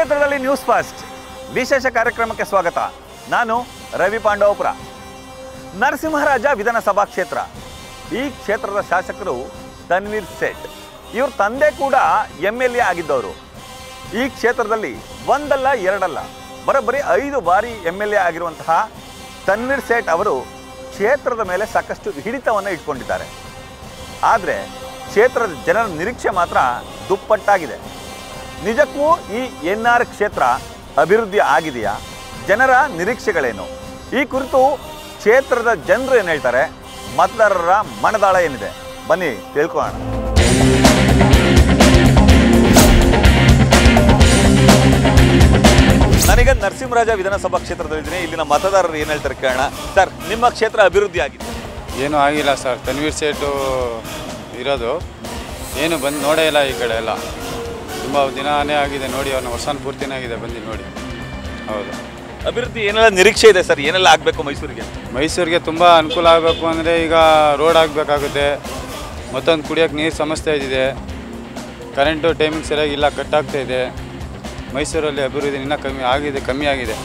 ಕ್ಷೇತ್ರದಲ್ಲಿ news fast ವಿಶೇಷ ಕಾರ್ಯಕ್ರಮಕ್ಕೆ ಸ್ವಾಗತ. ನಾನು ರವಿ ಪಾಂಡವಪುರ. ನರಸಿಂಹರಾಜ ವಿಧಾನಸಭಾ ಕ್ಷೇತ್ರ. ಈ ಕ್ಷೇತ್ರದ ಶಾಸಕರು ತನ್ವೀರ್ ಸೇಠ್. ಇವ್ರ ತಂದೆ ಕೂಡ MLA ಆಗಿದ್ದವರು. ಈ ಕ್ಷೇತ್ರದಲ್ಲಿ ಒಂದಲ್ಲ ಎರಡಲ್ಲ ಬರೋಬ್ಬರಿ 5 ಬಾರಿ MLA ಆಗಿರುವಂತಹ ತನ್ವೀರ್ ಸೇಠ್ ಅವರು ಕ್ಷೇತ್ರದ ಮೇಲೆ ಸಾಕಷ್ಟು ಹಿಡಿತವನ್ನು ಇಟ್ಕೊಂಡಿದ್ದಾರೆ. ಆದರೆ ಕ್ಷೇತ್ರದ ಜನರ ನಿರೀಕ್ಷೆ ಮಾತ್ರ ದುಪ್ಪಟ್ಟಾಗಿದೆ. ನಿಜಕ್ಕೂ ಈ NR ಕ್ಷೇತ್ರ ಅಭಿವೃದ್ಧಿ ಆಗಿದೆಯಾ? ಜನರ ನಿರೀಕ್ಷೆಗಳೇನು? ಈ ಕುರಿತು ಕ್ಷೇತ್ರದ ಜನರು ಏನು ಹೇಳ್ತಾರೆ, ಮತದಾರರ ಮನದಾಳ ಏನಿದೆ, ಬನ್ನಿ ತಿಳ್ಕೊಳ್ಳೋಣ. ನಾನೀಗ ನರಸಿಂಹರಾಜ ವಿಧಾನಸಭಾ ಕ್ಷೇತ್ರದಲ್ಲಿದ್ದೀನಿ. ಇಲ್ಲಿನ ಮತದಾರರು ಏನು ಹೇಳ್ತಾರೆ ಕೇಳೋಣ. ಸರ್, ನಿಮ್ಮ ಕ್ಷೇತ್ರ ಅಭಿವೃದ್ಧಿ ಆಗಿದೆ? ಏನೂ ಆಗಿಲ್ಲ ಸರ್. ತನ್ವೀರ್ ಸೇಠು ಇರೋದು ಏನು ಬಂದು ನೋಡೇ ಇಲ್ಲ. ಈ ಕಡೆ ಎಲ್ಲ ತುಂಬ ದಿನನೇ ಆಗಿದೆ ನೋಡಿ. ಅವನು ವರ್ಷ ಪೂರ್ತಿನೇ ಆಗಿದೆ ಬಂದು ನೋಡಿ. ಹೌದು, ಅಭಿವೃದ್ಧಿ ಏನೆಲ್ಲ ನಿರೀಕ್ಷೆ ಇದೆ ಸರ್? ಏನೆಲ್ಲ ಆಗಬೇಕು ಮೈಸೂರಿಗೆ? ತುಂಬ ಅನುಕೂಲ ಆಗಬೇಕು ಅಂದರೆ ಈಗ ರೋಡ್ ಆಗಬೇಕಾಗುತ್ತೆ. ಮತ್ತೊಂದು ಕುಡಿಯೋಕ್ಕೆ ನೀರು ಸಮಸ್ಯೆ ಇದೆ. ಕರೆಂಟು ಟೈಮಿಂಗ್ ಸರಿಯಾಗಿಲ್ಲ, ಕಟ್ಟಾಗ್ತಾಯಿದೆ. ಮೈಸೂರಲ್ಲಿ ಅಭಿವೃದ್ಧಿ ಇನ್ನೂ ಕಮ್ಮಿ ಆಗಿದೆ.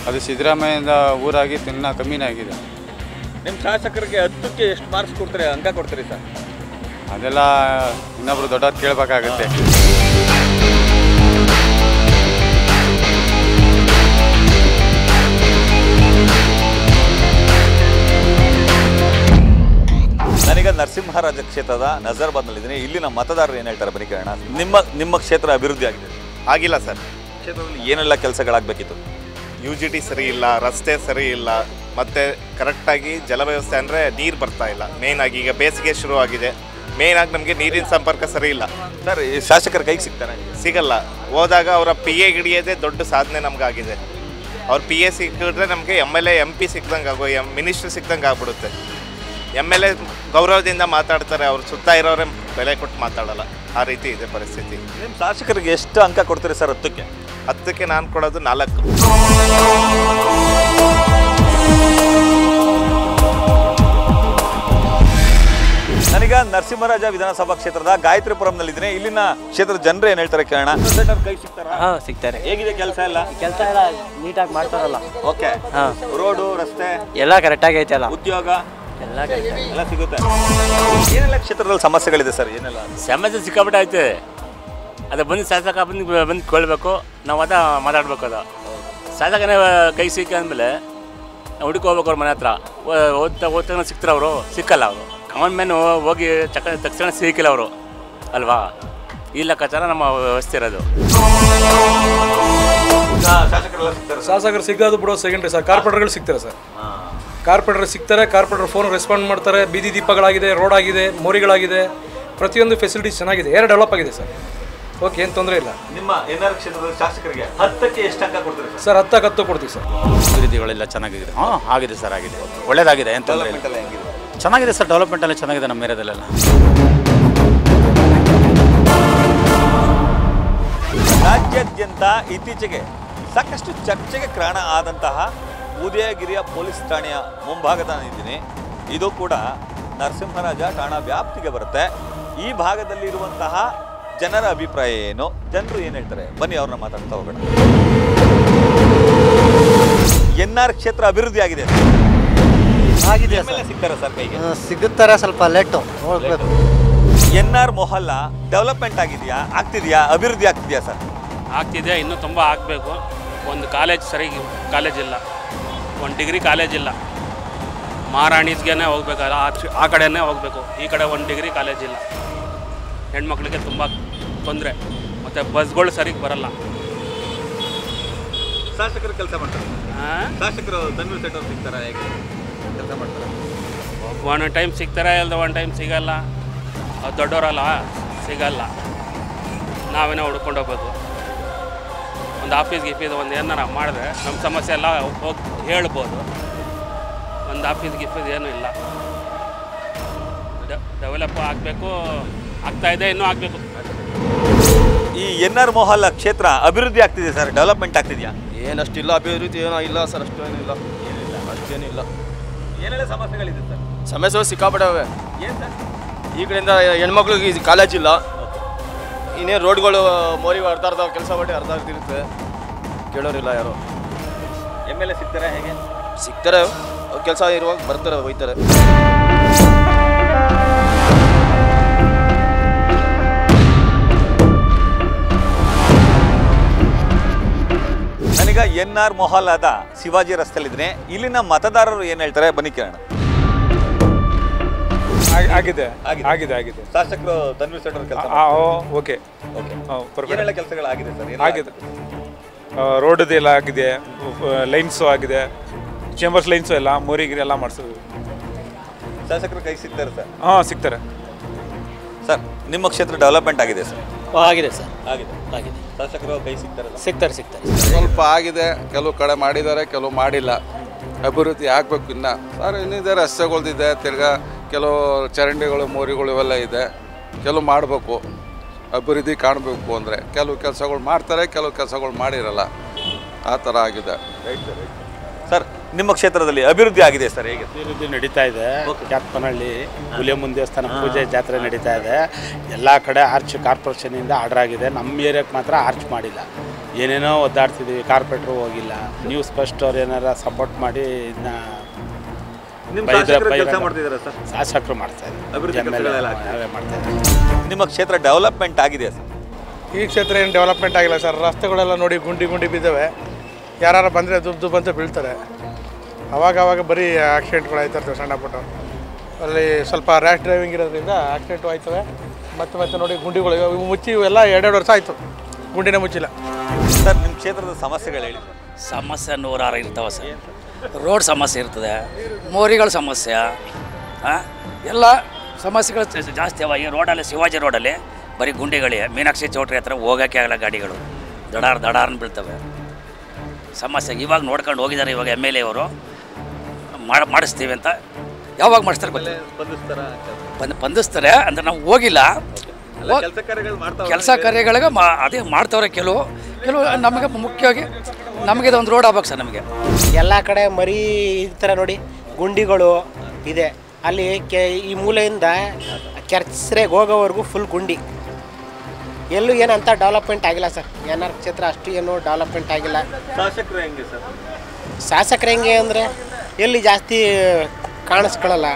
ಅದು ಸಿದ್ದರಾಮಯ್ಯಿಂದ ಊರಾಗಿ ಇನ್ನೂ ಕಮ್ಮಿನೇ ಆಗಿದೆ. ನಿಮ್ಮ ಶಾಸಕರಿಗೆ 10ಕ್ಕೆ ಎಷ್ಟು ಮಾರ್ಕ್ಸ್ ಕೊಡ್ತಾರೆ, ಅಂಕ ಕೊಡ್ತೀರಿ ಸರ್? ಅದೆಲ್ಲ ಇನ್ನೊಬ್ರು ದೊಡ್ಡವ್ರು ಕೇಳಬೇಕಾಗುತ್ತೆ. ನಾನೀಗ ನರಸಿಂಹರಾಜ ಕ್ಷೇತ್ರದ ನಜರ್ಬಾದ್ನಲ್ಲಿದ್ದೀನಿ. ಇಲ್ಲಿನ ಮತದಾರರು ಏನು ಹೇಳ್ತಾರೆ ಬನ್ನಿ ಕೇಳೋಣ. ನಿಮ್ಮ ಕ್ಷೇತ್ರ ಅಭಿವೃದ್ಧಿ ಆಗಿದೆ? ಆಗಿಲ್ಲ ಸರ್. ಕ್ಷೇತ್ರದಲ್ಲಿ ಏನೆಲ್ಲ ಕೆಲಸಗಳಾಗಬೇಕಿತ್ತು? UGT ಸರಿ ಇಲ್ಲ, ರಸ್ತೆ ಸರಿ ಇಲ್ಲ, ಮತ್ತು ಕರೆಕ್ಟಾಗಿ ಜಲ ವ್ಯವಸ್ಥೆ ಅಂದರೆ ನೀರು ಬರ್ತಾ ಇಲ್ಲ. ಮೇಯ್ನಾಗಿ ಈಗ ಬೇಸಿಗೆ ಶುರುವಾಗಿದೆ. ಮೇಯ್ನಾಗಿ ನಮಗೆ ನೀರಿನ ಸಂಪರ್ಕ ಸರಿ ಇಲ್ಲ ಸರ್. ಈ ಶಾಸಕರ ಕೈಗೆ ಸಿಗ್ತಾರೆ? ಸಿಗಲ್ಲ. ಹೋದಾಗ ಅವರ PA ಹಿಡಿಯೋದೇ ದೊಡ್ಡ ಸಾಧನೆ ನಮಗಾಗಿದೆ. ಅವ್ರ PA ಸಿಕ್ಕಿದ್ರೆ ನಮಗೆ MLA MP ಸಿಕ್ದಂಗೆ ಆಗೋ, ಮಿನಿಸ್ಟ್ರ್ ಸಿಕ್ದಂಗೆ ಆಗ್ಬಿಡುತ್ತೆ. MLA ಗೌರವದಿಂದ ಮಾತಾಡ್ತಾರೆ, ಅವ್ರು ಸುತ್ತ ಇರೋರೇ ಬೆಲೆ ಕೊಟ್ಟು ಮಾತಾಡಲ್ಲ. ಆ ರೀತಿ ಇದೆ ಪರಿಸ್ಥಿತಿ. ನಿಮ್ಮ ಶಾಸಕರಿಗೆ ಎಷ್ಟು ಅಂಕ ಕೊಡ್ತೀರಿ ಸರ್? 10ಕ್ಕೆ? 10ಕ್ಕೆ ನಾನು ಕೊಡೋದು 4. ನಾನೀಗ ನರಸಿಂಹರಾಜ ವಿಧಾನಸಭಾ ಕ್ಷೇತ್ರದ ಗಾಯತ್ರಿಪುರಂನಲ್ಲಿದ್ದೀನಿ. ಇಲ್ಲಿನ ಕ್ಷೇತ್ರದ ಜನರು ಏನು ಹೇಳ್ತಾರೆ ಕೇಳೋಣ. ಕೈ ಸಿಗ್ತಾರಾ? ಹಾಂ, ಸಿಗ್ತಾರೆ. ಹೇಗಿದೆ ಕೆಲಸ ಎಲ್ಲ? ಕೆಲಸ ಎಲ್ಲ ನೀಟಾಗಿ ಮಾಡ್ತಾರಲ್ಲ. ಓಕೆ. ಹಾಂ, ರೋಡು ರಸ್ತೆ ಎಲ್ಲ ಕರೆಕ್ಟಾಗಿ ಐತಲ್ಲ. ಉದ್ಯೋಗ ಎಲ್ಲ ಎಲ್ಲ ಸಿಗುತ್ತೆ. ಏನೆಲ್ಲ ಕ್ಷೇತ್ರದಲ್ಲಿ ಸಮಸ್ಯೆಗಳಿದೆ ಸರ್? ಏನೆಲ್ಲ ಸಮಸ್ಯೆ ಸಿಕ್ಕಾಬಿಟ್ಟೆ ಐತೆ. ಅದು ಬಂದು ಶಾಸಕ ಬಂದು ಕೇಳಬೇಕು, ನಾವು ಮಾತಾಡ್ಬೇಕು. ಅದು ಶಾಸಕನೇ ಕೈ ಸಿಕ್ಕ ಅಂದಮೇಲೆ ಹುಡುಕೋಗ್ಬೇಕು ಅವ್ರ ಮನೆ ಹತ್ರ. ಓದ್ತಾ ಸಿಗ್ತಾರೆ ಅವರು, ಸಿಕ್ಕಲ್ಲ ಅವರು. ಅವನ ಮೇಲೆ ಹೋಗಿ ತಕ್ಷಣ ಸಿಕ್ಕಿಲ್ಲ ಅವರು ಅಲ್ವಾ? ಈ ಲೆಕ್ಕಾಚಾರ ನಮ್ಮ ವ್ಯವಸ್ಥೆ ಇರೋದು. ಶಾಸಕರು ಸಿಗೋದು ಬಿಡೋ ಸೆಕೆಂಡ್ರಿ ಸರ್. ಕಾರ್ಪೊರೇಟರ್ಗಳು ಸಿಗ್ತಾರೆ ಸರ್. ಕಾರ್ಪೊರೇಟರ್ ಸಿಗ್ತಾರೆ. ಕಾರ್ಪೊರೇಟರ್ ಫೋನ್ ರೆಸ್ಪಾಂಡ್ ಮಾಡ್ತಾರೆ. ಬೀದಿ ದೀಪಗಳಾಗಿದೆ, ರೋಡ್ ಆಗಿದೆ, ಮೋರಿಗಳಾಗಿದೆ, ಪ್ರತಿಯೊಂದು ಫೆಸಿಲಿಟೀಸ್ ಚೆನ್ನಾಗಿದೆ. ಡೆವಲಪ್ ಆಗಿದೆ ಸರ್. ಓಕೆ, ಏನು ತೊಂದರೆ ಇಲ್ಲ. ನಿಮ್ಮ NR ಕ್ಷೇತ್ರದ ಶಾಸಕರಿಗೆ 10ಕ್ಕೆ ಎಷ್ಟು ಅಂಕ ಕೊಡ್ತೀರಿ ಸರ್? 10 ಕೊಡ್ತೀವಿ ಸರ್. ಅಭಿವೃದ್ಧಿಗಳೆಲ್ಲ ಚೆನ್ನಾಗಿದೆ. ಆಗಿದೆ ಸರ್, ಆಗಿದೆ, ಒಳ್ಳೇದಾಗಿದೆ. ಏನು ತೊಂದರೆ ಇಲ್ಲ, ಚೆನ್ನಾಗಿದೆ ಸರ್. ಡೆವಲಪ್ಮೆಂಟ್ ಎಲ್ಲ ಚೆನ್ನಾಗಿದೆ ನಮ್ಮ ಏರಿಯಾದಲ್ಲೆಲ್ಲ. ರಾಜ್ಯಾದ್ಯಂತ ಇತ್ತೀಚೆಗೆ ಸಾಕಷ್ಟು ಚರ್ಚೆಗೆ ಕಾರಣ ಆದಂತಹ ಉದಯಗಿರಿಯ ಪೊಲೀಸ್ ಠಾಣೆಯ ಮುಂಭಾಗದ ನಿಂತಿನಿ. ಇದು ಕೂಡ ನರಸಿಂಹರಾಜ ಠಾಣಾ ವ್ಯಾಪ್ತಿಗೆ ಬರುತ್ತೆ. ಈ ಭಾಗದಲ್ಲಿರುವಂತಹ ಜನರ ಅಭಿಪ್ರಾಯ ಏನು, ಜನರು ಏನು ಹೇಳ್ತಾರೆ, ಬನ್ನಿ ಅವ್ರನ್ನ ಮಾತಾಡ್ತಾ ಹೋಗೋಣ. NR ಕ್ಷೇತ್ರ ಅಭಿವೃದ್ಧಿ ಆಗಿದೆ? ಆಗಿದೆ. ಸಿಗ್ತಾರೆ ಸರ್ ಕೈಗೆ? ಸಿಗುತ್ತಾರೆ, ಸ್ವಲ್ಪ ಲೇಟು ನೋಡ್ಬೇಕು. NR ಮೊಹಲ್ಲಾ ಡೆವಲಪ್ಮೆಂಟ್ ಆಗಿದೆಯಾ, ಆಗ್ತಿದೆಯಾ, ಅಭಿವೃದ್ಧಿ ಆಗ್ತಿದೆಯಾ ಸರ್? ಆಗ್ತಿದೆ, ಇನ್ನೂ ತುಂಬ ಆಗಬೇಕು. ಒಂದು ಕಾಲೇಜ್ ಸರಿಗೆ ಕಾಲೇಜ್ ಇಲ್ಲ, ಒಂದು ಡಿಗ್ರಿ ಕಾಲೇಜ್ ಇಲ್ಲ. ಮಹಾರಾಣಿಸ್ಗೆ ಹೋಗ್ಬೇಕಲ್ಲ, ಆ ಕಡೆನೇ ಹೋಗಬೇಕು. ಈ ಕಡೆ ಒಂದು ಡಿಗ್ರಿ ಕಾಲೇಜ್ ಇಲ್ಲ. ಹೆಣ್ಮಕ್ಳಿಗೆ ತುಂಬ ತೊಂದರೆ. ಮತ್ತು ಬಸ್ಗಳು ಸರಿಗೆ ಬರಲ್ಲ. ಶಾಸಕರು ಕೆಲಸ ಮಾಡ್ತಾರೆ? ಶಾಸಕರು ತನ್ವೀರ್ ಸೇಠ್ ಅವ್ರು ಸಿಗ್ತಾರೆ? ಹೇಗೆ ಕೆಲಸ ಮಾಡ್ತಾರೆ? ಒನ್ ಟೈಮ್ ಸಿಗ್ತಾರೆ, ಇಲ್ಲದ ಒನ್ ಟೈಮ್ ಸಿಗಲ್ಲ. ಅದು ದೊಡ್ಡವರಲ್ಲ, ಸಿಗಲ್ಲ. ನಾವೇನೋ ಹುಡ್ಕೊಂಡು ಹೋಗ್ಬೇಕು. ಒಂದು ಆಫೀಸ್ ಒಂದು ಏನಾರ ಮಾಡಿದ್ರೆ ನಮ್ಮ ಸಮಸ್ಯೆ ಎಲ್ಲ ಹೋಗಿ ಹೇಳ್ಬೋದು. ಒಂದು ಆಫೀಸ್ ಏನೂ ಇಲ್ಲ. ಡೆವಲಪ್ ಆಗಬೇಕು, ಆಗ್ತಾಯಿದೆ, ಇನ್ನೂ ಆಗಬೇಕು. ಈ NR ಮೊಹಲ್ಲಾ ಕ್ಷೇತ್ರ ಅಭಿವೃದ್ಧಿ ಆಗ್ತಿದೆ ಸರ್, ಡೆವಲಪ್ಮೆಂಟ್ ಆಗ್ತಿದೆಯಾ? ಏನಷ್ಟಿಲ್ಲ, ಅಭಿವೃದ್ಧಿ ಏನೋ ಇಲ್ಲ ಸರ್. ಅಷ್ಟೇನಿಲ್ಲ, ಅಷ್ಟೇನಿಲ್ಲ. ಏನೆಲ್ಲ ಸಮಸ್ಯೆಗಳಿದೆ ಸರ್? ಸಮಸ್ಯೆಗಳು ಸಿಕ್ಕಾಪಟ್ಟವೆ. ಏನು ಸರ್? ಈ ಕಡೆಯಿಂದ ಹೆಣ್ಮಕ್ಳಿಗೆ ಕಾಲೇಜ್ ಇಲ್ಲ, ಇನ್ನೇನು ರೋಡ್ಗಳು ಮೋರಿ ಅರ್ಧ ಕೆಲಸ ಮಾಡಿ ಅರ್ಧ ಇರುತ್ತೆ, ಕೇಳೋರಿಲ್ಲ ಯಾರು. MLA ಸಿಗ್ತಾರೆ ಹೇಗೆ? ಸಿಗ್ತಾರೆ, ಕೆಲಸ ಇರುವಾಗ ಬರ್ತಾರೆ, ಹೋಯ್ತಾರೆ. ನಾನೀಗ NR ಮೊಹಲ್ಲಾದ ಶಿವಾಜಿ ರಸ್ತೆಯಲ್ಲಿದ್ದೀನಿ. ಇಲ್ಲಿನ ಮತದಾರರು ಏನು ಹೇಳ್ತಾರೆ ಬನ್ನಿ ಕೇಳೋಣ. ಆಗಿದೆ ಆಗಿದೆ ಆಗಿದೆ. ಶಾಸಕರು ತನ್ವೀರ್ ಸೇಠ್ ಕೆಲಸ ಓಕೆ ಏನೆಲ್ಲ ಕೆಲಸಗಳಾಗಿದೆ ಸರ್? ಆಗಿದೆ, ರೋಡದು ಎಲ್ಲ ಆಗಿದೆ, ಲೈನ್ಸು ಆಗಿದೆ, ಚೇಂಬರ್ಸ್ ಲೈನ್ಸು ಎಲ್ಲ ಮೋರಿಗಿರಿ ಎಲ್ಲ ಮಾಡಿಸೋದು. ಶಾಸಕರು ಕೈ ಸಿಗ್ತಾರೆ ಸರ್? ಹಾಂ ಸಿಗ್ತಾರೆ ಸರ್. ನಿಮ್ಮ ಕ್ಷೇತ್ರ ಡೆವಲಪ್ಮೆಂಟ್ ಆಗಿದೆ ಸರ್? ಆಗಿದೆ ಸರ್, ಆಗಿದೆ ಆಗಿದೆ. ಶಾಸಕರು ಕೈ ಸಿಗ್ತಾರೆ? ಸಿಗ್ತಾರೆ. ಸ್ವಲ್ಪ ಆಗಿದೆ, ಕೆಲವು ಕಡೆ ಮಾಡಿದ್ದಾರೆ, ಕೆಲವು ಮಾಡಿಲ್ಲ. ಅಭಿವೃದ್ಧಿ ಆಗಬೇಕು ಇನ್ನು. ಸರ್ ಇನ್ನಿದೆ, ರಸ್ತೆಗಳ್ದಿದೆ, ತಿರ್ಗಾ ಕೆಲವು ಚರಂಡಿಗಳು ಮೋರಿಗಳು ಇವೆಲ್ಲ ಇದೆ, ಕೆಲವು ಮಾಡಬೇಕು. ಅಭಿವೃದ್ಧಿ ಕಾಣಬೇಕು ಅಂದರೆ ಕೆಲವು ಕೆಲಸಗಳು ಮಾಡ್ತಾರೆ, ಕೆಲವು ಕೆಲಸಗಳು ಮಾಡಿರಲ್ಲ, ಆ ಥರ ಆಗಿದೆ. ಸರ್ ನಿಮ್ಮ ಕ್ಷೇತ್ರದಲ್ಲಿ ಅಭಿವೃದ್ಧಿ ಆಗಿದೆ ಸರ್ ಹೇಗೆ? ಅಭಿವೃದ್ಧಿ ನಡೀತಾ ಇದೆ. ಕ್ಯಾತ್ಪನಹಳ್ಳಿ ಹುಲಿಯಮ್ಮನ ದೇವಸ್ಥಾನ ಪೂಜೆ ಜಾತ್ರೆ ನಡೀತಾ ಇದೆ. ಎಲ್ಲ ಕಡೆ ಆರ್ಚ್ ಕಾರ್ಪೊರೇಷನಿಂದ ಆರ್ಡರ್ ಆಗಿದೆ. ನಮ್ಮ ಏರಿಯಾಕ್ಕೆ ಮಾತ್ರ ಆರ್ಚ್ ಮಾಡಿಲ್ಲ. ಏನೇನೋ ಒದ್ದಾಡ್ತಿದ್ದೀವಿ, ಕಾರ್ಪೊರೇಟ್ರು ಹೋಗಿಲ್ಲ. ನ್ಯೂಸ್ ಫಸ್ಟ್ ಅವ್ರು ಏನಾರ ಸಪೋರ್ಟ್ ಮಾಡಿ ಇದನ್ನ ಶಾಸಕರು ಮಾಡ್ತಾ ಇದ್ದಾರೆ. ನಿಮ್ಮ ಕ್ಷೇತ್ರ ಡೆವಲಪ್ಮೆಂಟ್ ಆಗಿದೆ ಸರ್? ಈ ಕ್ಷೇತ್ರ ಏನು ಡೆವಲಪ್ಮೆಂಟ್ ಆಗಿಲ್ಲ ಸರ್. ರಸ್ತೆಗಳೆಲ್ಲ ನೋಡಿ ಗುಂಡಿ ಬಿದ್ದಾವೆ. ಯಾರು ಬಂದರೆ ದುಬ್ಬ ಅಂತ ಬೀಳ್ತಾರೆ. ಅವಾಗ ಬರೀ ಆಕ್ಸಿಡೆಂಟ್ಗಳು ಆಯ್ತಿರ್ತವೆ ಸಣ್ಣ ಪುಟ್ಟ. ಅಲ್ಲಿ ಸ್ವಲ್ಪ ರ್ಯಾಶ್ ಡ್ರೈವಿಂಗ್ ಇರೋದ್ರಿಂದ ಆಕ್ಸಿಡೆಂಟು ಆಯ್ತವೆ. ಮತ್ತೆ ನೋಡಿ ಗುಂಡಿಗಳು ಇವು ಮುಚ್ಚಿ ಇವೆಲ್ಲ 2 ವರ್ಷ ಆಯಿತು, ಗುಂಡಿನೇ ಮುಚ್ಚಿಲ್ಲ. ಸರ್ ನಿಮ್ಮ ಕ್ಷೇತ್ರದ ಸಮಸ್ಯೆಗಳು ಹೇಳಿ. ಸಮಸ್ಯೆ 106 ಇರ್ತವೆ ಸರ್. ರೋಡ್ ಸಮಸ್ಯೆ ಇರ್ತದೆ, ಮೋರಿಗಳ ಸಮಸ್ಯೆ, ಎಲ್ಲ ಸಮಸ್ಯೆಗಳು ಜಾಸ್ತಿ ಅವ. ಈ ರೋಡಲ್ಲಿ ಶಿವಾಜಿ ರೋಡಲ್ಲಿ ಬರೀ ಗುಂಡಿಗಳೇ. ಮೀನಾಕ್ಷಿ ಚೌಟ್ರಿ ಹತ್ರ ಹೋಗೋಕ್ಕೆ ಆಗಲ್ಲ, ಗಾಡಿಗಳು ದಡಾರ್ನ ಬೀಳ್ತವೆ. ಸಮಸ್ಯೆ ಇವಾಗ ನೋಡ್ಕೊಂಡು ಹೋಗಿದ್ದಾರೆ. ಇವಾಗ MLA ಅವರು ಮಾಡಿಸ್ತೀವಿ ಅಂತ ಯಾವಾಗ ಮಾಡಿಸ್ತಾರೆ ಗೊತ್ತಿಲ್ಲ. ಬಂಧಿಸ್ತಾರೆ ಅಂದರೆ ನಾವು ಹೋಗಿಲ್ಲ. ಕೆಲಸ ಕಾರ್ಯಗಳಿಗೆ ಅದೇ ಮಾಡ್ತವ್ರೆ. ಕೆಲವು ನಮಗೆ ಮುಖ್ಯವಾಗಿ ನಮಗೆ ಒಂದು ರೋಡ್ ಆಗ್ಬೇಕು ಸರ್. ನಮಗೆ ಎಲ್ಲ ಕಡೆ ಮರಿ ಈ ಥರ ನೋಡಿ ಗುಂಡಿಗಳು ಇದೆ. ಅಲ್ಲಿ ಈ ಮೂಲೆಯಿಂದ ಕೆರ್ಸ್ರೆಗೆ ಹೋಗೋವರೆಗೂ ಫುಲ್ ಗುಂಡಿ. ಎಲ್ಲೂ ಏನಂತ ಡೆವಲಪ್ಮೆಂಟ್ ಆಗಿಲ್ಲ ಸರ್. NR ಕ್ಷೇತ್ರ ಅಷ್ಟು ಏನು ಡೆವಲಪ್ಮೆಂಟ್ ಆಗಿಲ್ಲ. ಶಾಸಕರು ಹೆಂಗೆ ಸರ್? ಶಾಸಕರು ಹೆಂಗೆ ಅಂದರೆ ಎಲ್ಲಿ ಜಾಸ್ತಿ ಕಾಣಿಸ್ಕೊಳ್ಳಲ್ಲ.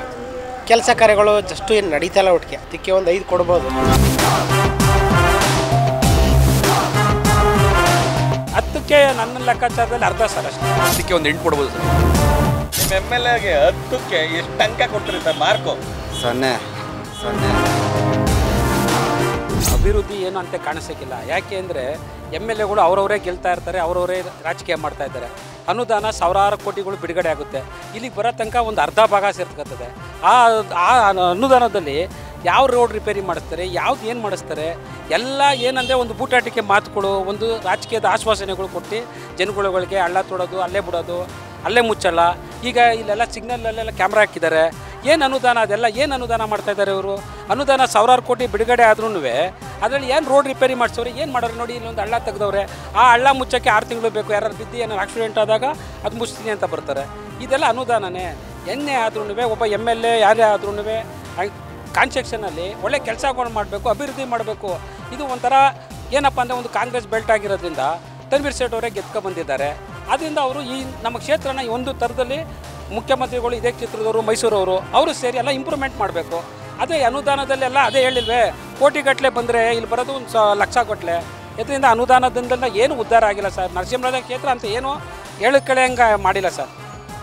ಕೆಲಸ ಕಾರ್ಯಗಳು ಅಷ್ಟು ಏನು ನಡೀತಲ್ಲ. ಒಟ್ಟಿಗೆ ಅದಕ್ಕೆ ಒಂದು 5 ಕೊಡ್ಬೋದು. 10ಕ್ಕೆ ನನ್ನ ಲೆಕ್ಕಾಚಾರದಲ್ಲಿ ಅರ್ಧ ಸರ್ ಅಷ್ಟೇ. ಅದಕ್ಕೆ ಒಂದು 8 ಕೊಡ್ಬೋದು ಸರ್. ನಿಮ್ಮ MLAಗೆ 10ಕ್ಕೆ ಎಷ್ಟು ಅಂಕ ಕೊಡ್ತೀರಿ ಸರ್? ಮಾರ್ಕು 0. ಅಭಿವೃದ್ಧಿ ಏನು ಅಂತ ಕಾಣಿಸೋಕ್ಕಿಲ್ಲ. ಯಾಕೆ ಅಂದರೆ MLAಗಳು ಅವರವರೇ ಗೆಲ್ತಾ ಇರ್ತಾರೆ, ಅವರವರೇ ರಾಜಕೀಯ ಮಾಡ್ತಾ ಇದ್ದಾರೆ. ಅನುದಾನ ಸಾವಿರಾರು ಕೋಟಿಗಳು ಬಿಡುಗಡೆ ಆಗುತ್ತೆ. ಇಲ್ಲಿಗೆ ಬರೋ ತನಕ ಒಂದು ಅರ್ಧ ಭಾಗ ಸೇರ್ಕೊತದೆ. ಆ ಅನುದಾನದಲ್ಲಿ ಯಾವ ರೋಡ್ ರಿಪೇರಿ ಮಾಡಿಸ್ತಾರೆ, ಯಾವ್ದು ಏನು ಮಾಡಿಸ್ತಾರೆ, ಎಲ್ಲ ಏನಂದರೆ ಒಂದು ಬೂಟಾಟಿಕೆ ಮಾತುಗಳು, ಒಂದು ರಾಜಕೀಯದ ಆಶ್ವಾಸನೆಗಳು ಕೊಟ್ಟು ಜನಗಳಿಗೆ ಹಳ್ಳ ತೊಡೋದು, ಅಲ್ಲೇ ಬಿಡೋದು, ಅಲ್ಲೇ ಮುಚ್ಚಲ್ಲ. ಈಗ ಇಲ್ಲೆಲ್ಲ ಸಿಗ್ನಲ್ಲಲ್ಲೆಲ್ಲ ಕ್ಯಾಮ್ರಾ ಹಾಕಿದ್ದಾರೆ. ಏನು ಅನುದಾನ ಅದೆಲ್ಲ ಏನು ಅನುದಾನ ಮಾಡ್ತಾಯಿದ್ದಾರೆ ಇವರು? ಅನುದಾನ ಸಾವಿರಾರು ಕೋಟಿ ಬಿಡುಗಡೆ ಆದ್ರೂ ಅದರಲ್ಲಿ ಏನು ರೋಡ್ ರಿಪೇರಿ ಮಾಡಿಸೋರು, ಏನು ಮಾಡೋರು ನೋಡಿ. ಇಲ್ಲೊಂದು ಹಳ್ಳ ತೆಗೆದವ್ರೆ. ಆ ಹಳ್ಳ ಮುಚ್ಚೋಕ್ಕೆ 6 ತಿಂಗಳು ಬೇಕು. ಯಾರು ಬಿದ್ದು ಏನೋ ಆಕ್ಸಿಡೆಂಟ್ ಆದಾಗ ಅದು ಮುಚ್ತೀನಿ ಅಂತ ಬರ್ತಾರೆ. ಇದೆಲ್ಲ ಅನುದಾನನೇ. ಎನ್ನೇ ಆದ್ರೂ ಒಬ್ಬ MLA ಯಾರೇ ಆದ್ರೂ ಕಾನ್ಸ್ಟ್ರಕ್ಷನಲ್ಲಿ ಒಳ್ಳೆ ಕೆಲಸಗಳು ಮಾಡಬೇಕು, ಅಭಿವೃದ್ಧಿ ಮಾಡಬೇಕು. ಇದು ಒಂಥರ ಏನಪ್ಪ ಅಂದರೆ ಒಂದು ಕಾಂಗ್ರೆಸ್ ಬೆಲ್ಟ್ ಆಗಿರೋದ್ರಿಂದ ತನ್ವೀರ್ ಸೇಠ್ ಅವರೇ ಬಂದಿದ್ದಾರೆ. ಆದ್ದರಿಂದ ಅವರು ಈ ನಮ್ಮ ಕ್ಷೇತ್ರನ ಒಂದು ಥರದಲ್ಲಿ ಮುಖ್ಯಮಂತ್ರಿಗಳು ಇದೇ ಕ್ಷೇತ್ರದವರು, ಮೈಸೂರವರು ಅವರು ಸೇರಿ ಎಲ್ಲ ಇಂಪ್ರೂವ್ಮೆಂಟ್ ಮಾಡಬೇಕು. ಅದೇ ಅನುದಾನದಲ್ಲೆಲ್ಲ ಅದೇ ಹೇಳಿಲ್ವೇ, ಕೋಟಿಗಟ್ಟಲೆ ಬಂದರೆ ಇಲ್ಲಿ ಬರೋದು ಒಂದು ಲಕ್ಷ ಗಟ್ಟಲೆ. ಇದರಿಂದ ಅನುದಾನದಿಂದ ಏನು ಉದ್ಧಾರ ಆಗಿಲ್ಲ ಸರ್. ನರಸಿಂಹರಾಜ ಕ್ಷೇತ್ರ ಅಂತ ಏನು ಹೇಳಕ್ಕೆ ಮಾಡಿಲ್ಲ ಸರ್.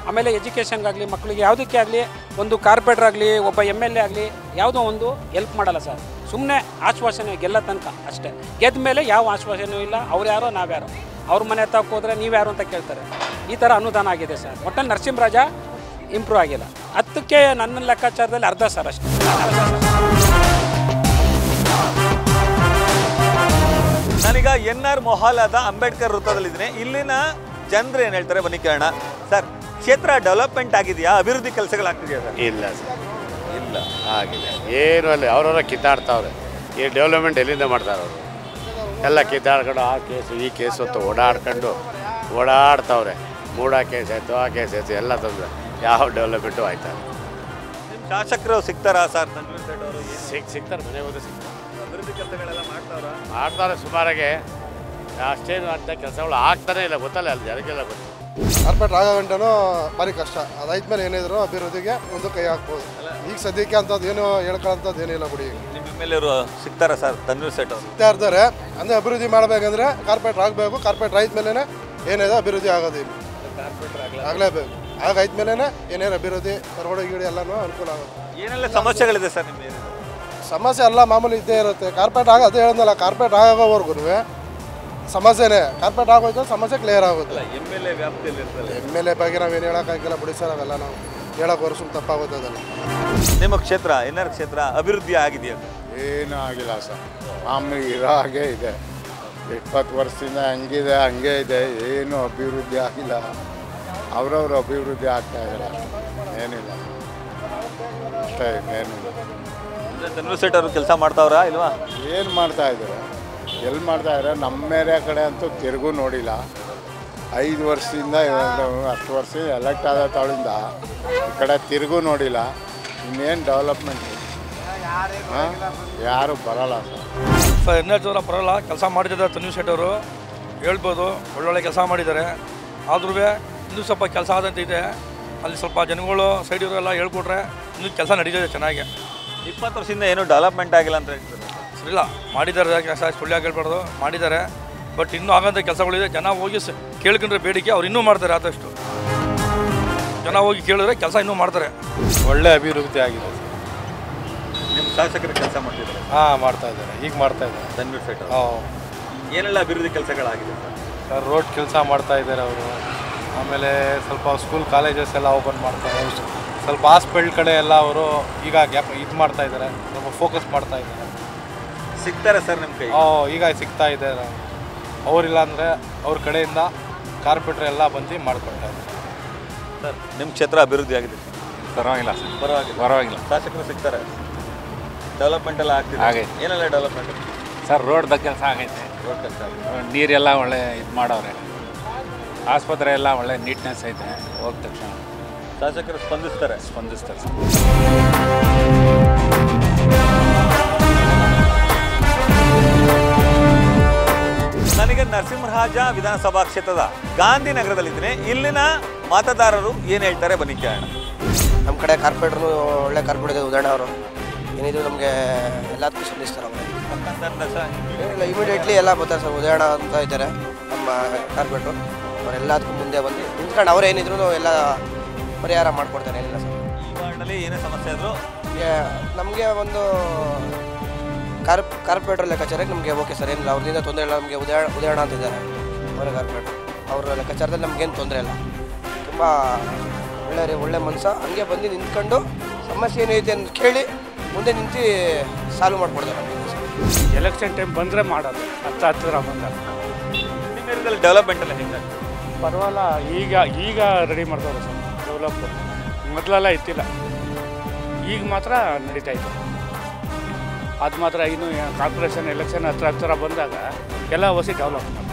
ಆಮೇಲೆ ಎಜುಕೇಷನ್ಗಾಗಲಿ, ಮಕ್ಕಳಿಗೆ ಯಾವುದಕ್ಕೆ ಆಗಲಿ, ಒಂದು ಕಾರ್ಪೊರೇಟರ್ ಆಗಲಿ, ಒಬ್ಬ MLA ಆಗಲಿ ಯಾವುದೋ ಒಂದು ಹೆಲ್ಪ್ ಮಾಡಲ್ಲ ಸರ್. ಸುಮ್ಮನೆ ಆಶ್ವಾಸನೆ ಗೆಲ್ಲ ತನಕ ಅಷ್ಟೇ. ಗೆದ್ದ ಮೇಲೆ ಯಾವ ಆಶ್ವಾಸನೆಯೂ ಇಲ್ಲ. ಅವ್ರು ಯಾರೋ ನಾವ್ಯಾರೋ, ಅವ್ರ ಮನೆ ತಕ್ಕ ಹೋದರೆ ನೀವ್ಯಾರು ಅಂತ ಕೇಳ್ತಾರೆ. ಈ ಥರ ಅನುದಾನ ಆಗಿದೆ ಸರ್. ಒಟ್ಟಲ್ಲಿ ನರಸಿಂಹರಾಜ ಇಂಪ್ರೂವ್ ಆಗಿಲ್ಲ. 10ಕ್ಕೆ ನನ್ನ ಲೆಕ್ಕಾಚಾರದಲ್ಲಿ ಅರ್ಧ ಸರ್ ಅಷ್ಟೇ. ನಾನೀಗ NR ಮೊಹಲ್ಲಾದ ಅಂಬೇಡ್ಕರ್ ವೃತ್ತದಲ್ಲಿದ್ದೀನಿ. ಇಲ್ಲಿನ ಜನರು ಏನು ಹೇಳ್ತಾರೆ ಬನ್ನಿ ಕೇಳೋಣ. ಸರ್ ಕ್ಷೇತ್ರ ಡೆವಲಪ್ಮೆಂಟ್ ಆಗಿದೆಯಾ? ಅಭಿವೃದ್ಧಿ ಕೆಲಸಗಳಾಗ್ತಿದೆಯಾ ಸರ್? ಇಲ್ಲ ಸರ್, ಇಲ್ಲ ಆಗಿಲ್ಲ. ಏನು ಅಲ್ಲಿ ಅವ್ರವ್ರ ಕಿತ್ತಾಡ್ತಾವ್ರೆ. ಈ ಡೆವಲಪ್ಮೆಂಟ್ ಎಲ್ಲಿಂದ ಮಾಡ್ತಾರೆ ಅವರು? ಎಲ್ಲ ಕಿತ್ತಾಡ್ಕೊಂಡು ಆ ಕೇಸು ಈ ಕೇಸು ಅಂತ ಓಡಾಡ್ತಾವ್ರೆ. ಮೂಡ ಕೇಸ್ ಆಯಿತು, ಆ ಕೇಸ್ ಆಯಿತು, ಎಲ್ಲ ತಂದ್ರೆ ಯಾವ ಡೆವಲಪ್ಮೆಂಟು ಆಯ್ತಾರೆ. ಶಾಸಕರು ಸಿಗ್ತಾರಾ ಸರ್? ತನ್ವೀರ್ ಸೇಠ್ ಅವರು ಸಿಗ್ತಾರೆ, ಮನೆಗೆ ಹೋದ್ರೆ ಸಿಗ್ತಾರೆ. ಅಭಿವೃದ್ಧಿ ಕೆಲಸಗಳೆಲ್ಲ ಮಾಡ್ತಾವ್ರಾ? ಮಾಡ್ತಾರೆ ಸುಮಾರಾಗೆ, ಅಷ್ಟೇನು ಅಂತ ಕೆಲಸಗಳು ಆಗ್ತಾನೆ ಇಲ್ಲ, ಗೊತ್ತಲ್ಲ ಅಲ್ಲಿ ಜನಕ್ಕೆಲ್ಲ ಗೊತ್ತು. ಕಾರ್ಪೊರೇಟ್ ಆಗೋ ಗಂಟನೂ ಭಾರಿ ಕಷ್ಟ. ಅದಾದ್ಮೇಲೆ ಏನಿದ್ರು ಅಭಿವೃದ್ಧಿಗೆ ಒಂದು ಕೈ ಹಾಕ್ಬೋದು. ಈಗ ಸದ್ಯಕ್ಕೆ ಅಂಥದ್ದು ಏನು ಹೇಳ್ಕೊಳ್ಳೋಂಥದ್ದು ಏನಿಲ್ಲ ಬಿಡಿ. ನಿಮ್ಮ ಎಮ್ಮೆಲ್ಲೆರು ಸಿಗ್ತಾರಾ ಸರ್ ತನ್ವೀರ್ ಸೇಠ್ ಅವರು? ಸಿಗ್ತಾ ಇರ್ತಾರೆ. ಅಂದರೆ ಅಭಿವೃದ್ಧಿ ಮಾಡಬೇಕಂದ್ರೆ ಕಾರ್ಪೊರೇಟ್ ಆಗಬೇಕು. ಕಾರ್ಪೊರೇಟ್ ಆಯ್ತ ಮೇಲೇ ಏನಿದೆ ಅಭಿವೃದ್ಧಿ ಆಗೋದು. ಇಲ್ಲಿ ಆಗಲೇಬೇಕು. ಆಗಾಯ್ತ ಮೇಲೇ ಏನೇನು ಅಭಿವೃದ್ಧಿ ರೋಡ್ ಗೀಡಿ ಎಲ್ಲನೂ ಅನುಕೂಲ ಆಗುತ್ತೆ. ಏನೆಲ್ಲ ಸಮಸ್ಯೆಗಳಿದೆ ಸರ್ ನಿಮ್ಮ ಏರಿಯಾದಲ್ಲಿ? ಸಮಸ್ಯೆ ಎಲ್ಲ ಮಾಮೂಲಿ ಇದ್ದೇ ಇರುತ್ತೆ. ಕಾರ್ಪೊರೇಟ್ ಅದೇ ಹೇಳಿದ್ನಲ್ಲ, ಕಾರ್ಪೊರೇಟ್ ಆಗೋವರೆಗೂ ಸಮಸ್ಯೆನೇ. ಕಾರ್ಪೊರೇಟ್ ಆಗೋಯ್ತು ಸಮಸ್ಯೆ ಕ್ಲಿಯರ್ ಆಗುತ್ತೆ. MLA ವ್ಯಾಪ್ತಿಯಲ್ಲಿ ಇರ್ತದೆ. MLA ಬಗ್ಗೆ ನಾವೇನು ಹೇಳೋಕ್ಕಾಗಿಲ್ಲ ಬಿಡಿ ಸರ್. ಅವೆಲ್ಲ ನಾವು ಹೇಳೋಕೆ ವರ್ಷ ತಪ್ಪಾಗುತ್ತೆ ಅದೆಲ್ಲ. ನಿಮ್ಮ ಕ್ಷೇತ್ರ NR ಕ್ಷೇತ್ರ ಅಭಿವೃದ್ಧಿ ಆಗಿದೆಯಾ? ಏನೂ ಆಗಿಲ್ಲ ಸರ್, ಮಾಮೂಲಿ ಇರೋ ಹಾಗೆ ಇದೆ. 20 ವರ್ಷದಿಂದ ಹಂಗಿದೆ, ಹಂಗೆ ಇದೆ. ಏನು ಅಭಿವೃದ್ಧಿ ಆಗಿಲ್ಲ. ಅವರವ್ರ ಅಭಿವೃದ್ಧಿ ಆಗ್ತಾ ಇಲ್ಲ, ಏನಿಲ್ಲ ಅಷ್ಟೇ, ಏನಿಲ್ಲ. ತನ್ವೀರ್ ಸೇಠ್ ಅವರು ಕೆಲಸ ಮಾಡ್ತಾವ್ರಾ ಇಲ್ವಾ? ಏನು ಮಾಡ್ತಾ ಇದ್ದಾರೆ, ಎಲ್ಲಿ ಮಾಡ್ತಾ ಇದ್ದಾರೆ? ನಮ್ಮ ಏರಿಯಾ ಕಡೆ ಅಂತೂ ತಿರುಗೂ ನೋಡಿಲ್ಲ. 5 ವರ್ಷದಿಂದ 10 ವರ್ಷ ಎಲೆಕ್ಟ್ ಆದ ತಾಳಿಂದ ಈ ಕಡೆ ತಿರುಗೂ ನೋಡಿಲ್ಲ. ಇನ್ನೇನು ಡೆವಲಪ್ಮೆಂಟ್ ಯಾರು ಬರೋಲ್ಲ ಸರ್. NR ಬರೋಲ್ಲ, ಕೆಲಸ ಮಾಡಿದ್ದಾರೆ ತನ್ವೀರ್ ಸೇಠ್ ಅವರು, ಹೇಳ್ಬೋದು. ಒಳ್ಳೊಳ್ಳೆ ಕೆಲಸ ಮಾಡಿದ್ದಾರೆ. ಆದ್ರೂ ಇನ್ನೂ ಸ್ವಲ್ಪ ಕೆಲಸ ಆದಂತ ಇದೆ. ಅಲ್ಲಿ ಸ್ವಲ್ಪ ಜನಗಳು ಸೈಡ್ ಇವರೆಲ್ಲ ಹೇಳ್ಕೊಟ್ರೆ ಇನ್ನೂ ಕೆಲಸ ನಡೀತಿದೆ ಚೆನ್ನಾಗಿ. 20 ವರ್ಷದಿಂದ ಏನೂ ಡೆವಲಪ್ಮೆಂಟ್ ಆಗಿಲ್ಲ ಅಂತ ಹೇಳ್ತಾರೆ. ಸರಿಲ್ಲ, ಮಾಡಿದ್ದಾರೆ ಕೆಲಸ, ಸುಳ್ಳು ಹೇಳ್ಬಾರ್ದು, ಮಾಡಿದ್ದಾರೆ. ಬಟ್ ಇನ್ನೂ ಆಗೋಂಥ ಕೆಲಸಗಳಿದೆ. ಜನ ಹೋಗಿ ಕೇಳ್ಕೊಂಡ್ರೆ ಬೇಡಿಕೆ ಅವ್ರು ಇನ್ನೂ ಮಾಡ್ತಾರೆ. ಆದಷ್ಟು ಜನ ಹೋಗಿ ಕೇಳಿದ್ರೆ ಕೆಲಸ ಇನ್ನೂ ಮಾಡ್ತಾರೆ. ಒಳ್ಳೆ ಅಭಿವೃದ್ಧಿ ಆಗಿದೆ. ನಿಮ್ಮ ಶಾಸಕರು ಕೆಲಸ ಮಾಡ್ತಿದ್ದಾರೆ? ಹಾಂ, ಮಾಡ್ತಾ ಇದ್ದಾರೆ. ಈಗ ಮಾಡ್ತಾ ಇದ್ದಾರೆ ತನ್ವೀರ್ ಸೇಠ್ ಅವರು. ಏನೆಲ್ಲ ಅಭಿವೃದ್ಧಿ ಕೆಲಸಗಳಾಗಿದೆ ಸರ್? ರೋಡ್ ಕೆಲಸ ಮಾಡ್ತಾ ಇದ್ದಾರೆ ಅವರು. ಆಮೇಲೆ ಸ್ವಲ್ಪ ಸ್ಕೂಲ್ ಕಾಲೇಜಸ್ ಎಲ್ಲ ಓಪನ್ ಮಾಡ್ತಾರೆ. ಸ್ವಲ್ಪ ಹಾಸ್ಪಿಟಲ್ ಕಡೆ ಎಲ್ಲ ಅವರು ಈಗ ಇದು ಮಾಡ್ತಾ ಇದ್ದಾರೆ, ಸ್ವಲ್ಪ ಫೋಕಸ್ ಮಾಡ್ತಾ ಇದ್ದಾರೆ. ಸಿಗ್ತಾರೆ ಸರ್ ನಿಮ್ಮ ಕೈ? ಈಗ ಸಿಗ್ತಾ ಇದ್ದಾರೆ. ಅವರಿಲ್ಲ ಅಂದರೆ ಅವ್ರ ಕಡೆಯಿಂದ ಕಾರ್ಪೊರೇಟರ್ ಎಲ್ಲ ಬಂದು ಮಾಡ್ಕೊಳ್ತಾ ಇದ್ದಾರೆ. ಸರ್ ನಿಮ್ಮ ಕ್ಷೇತ್ರ ಅಭಿವೃದ್ಧಿ ಆಗಿದೆ? ಪರವಾಗಿಲ್ಲ ಸರ್, ಪರವಾಗಿಲ್ಲ. ಶಾಸಕರು ಸಿಗ್ತಾರೆ, ಡೆವಲಪ್ಮೆಂಟ್ ಎಲ್ಲ ಆಗ್ತಿದೆ? ಹಾಗೆ. ಏನೆಲ್ಲ ಡೆವಲಪ್ಮೆಂಟ್ ಸರ್? ರೋಡ್ದ ಕೆಲಸ ಆಗೈತೆ, ರೋಡ್ ಕೆಲಸ ಆಗಿದೆ. ನೀರೆಲ್ಲ ಒಳ್ಳೆ ಇದು ಮಾಡವ್ರೆ. ಆಸ್ಪತ್ರೆ ಎಲ್ಲ ಒಳ್ಳೆ ನೀಟ್ನೆಸ್ ಐತೆ. ಹೋದ ತಕ್ಷಣ ಶಾಸಕರು ಸ್ಪಂದಿಸ್ತಾರೆ ಸರ್. ನನಗೆ ನರಸಿಂಹರಾಜ ವಿಧಾನಸಭಾ ಕ್ಷೇತ್ರದ ಗಾಂಧಿನಗರದಲ್ಲಿದ್ದೀನಿ. ಇಲ್ಲಿನ ಮತದಾರರು ಏನು ಹೇಳ್ತಾರೆ ಬನ್ನಿ ಕೇಳೋಣ. ನಮ್ಮ ಕಡೆ ಕಾರ್ಪೊರೇಟ್ರು ಒಳ್ಳೆ ಕಾರ್ಪೊರೇಟ್ ಇದೆ. ಉದಾಹರಣೆ ಅವರು ಏನಿದ್ರು ನಮಗೆ ಎಲ್ಲದಕ್ಕೂ ಸ್ಪಂದಿಸ್ತಾರೆ. ಅವರು ಇಮಿಡಿಯೇಟ್ಲಿ ಎಲ್ಲ ಬರ್ತಾರೆ ಸರ್. ಉದಾಹರಣೆ ಅಂತ ಇದ್ದಾರೆ ನಮ್ಮ ಕಾರ್ಪೊರೇಟ್ರು. ಅವರೆಲ್ಲದಕ್ಕೂ ಮುಂದೆ ಬಂದು ನಿಂತ್ಕೊಂಡು ಅವ್ರು ಏನಿದ್ರು ಎಲ್ಲ ಪರಿಹಾರ ಮಾಡಿಕೊಡ್ತಾರೆ. ಏನಿಲ್ಲ ಸರ್, ಈ ವಾರ್ಡ್ನಲ್ಲಿ ಏನೇ ಸಮಸ್ಯೆ ಆದರೂ ನಮಗೆ ಒಂದು ಕಾರ್ಪೊರೇಟರ್ ಲೆಕ್ಕಾಚಾರಕ್ಕೆ ನಮಗೆ ಓಕೆ ಸರ್, ಏನಿಲ್ಲ. ಅವ್ರದಿಂದ ತೊಂದರೆ ಇಲ್ಲ. ನಮಗೆ ಉದಾಹರಣೆ ಅಂತಿದ್ದಾರೆ ಅವರ ಕಾರ್ಪೊರೇಟರ್. ಅವರ ಲೆಕ್ಕಾಚಾರದಲ್ಲಿ ನಮಗೇನು ತೊಂದರೆ ಇಲ್ಲ. ತುಂಬ ಒಳ್ಳೆ ಮನಸ್ಸ. ಹಂಗೆ ಬಂದು ನಿಂತ್ಕೊಂಡು ಸಮಸ್ಯೆ ಏನೈತೆ ಅಂತ ಕೇಳಿ ಮುಂದೆ ನಿಂತು ಸಾಲ್ವ್ ಮಾಡಿಕೊಡ್ತಾರೆ ನಮಗೆ. ಎಲೆಕ್ಷನ್ ಟೈಮ್ ಬಂದರೆ ಮಾಡೋದು, ಹತ್ತಿರ ಬಂದಾಗ. ನಿಮ್ಮ ಏರಿಯಾದಲ್ಲಿ ಡೆವಲಪ್ಮೆಂಟ್ ಎಲ್ಲ ಹೆಂಗೆ? ಪರವಾಗಿಲ್ಲ, ಈಗ ರೆಡಿ ಮಾಡ್ತಾರೆ ಸರ್. ಡೆವಲಪ್ ಮೊದಲೆಲ್ಲ ಇತ್ತಿಲ್ಲ, ಈಗ ಮಾತ್ರ ನಡೀತಾ ಇತ್ತು. ಅದು ಮಾತ್ರ ಇನ್ನು ಕಾರ್ಪೊರೇಷನ್ ಎಲೆಕ್ಷನ್ ಹತ್ತಿರ ಬಂದಾಗ ಎಲ್ಲ ಹೊಸ ಡೆವಲಪ್ ಮಾಡ್ತಾರೆ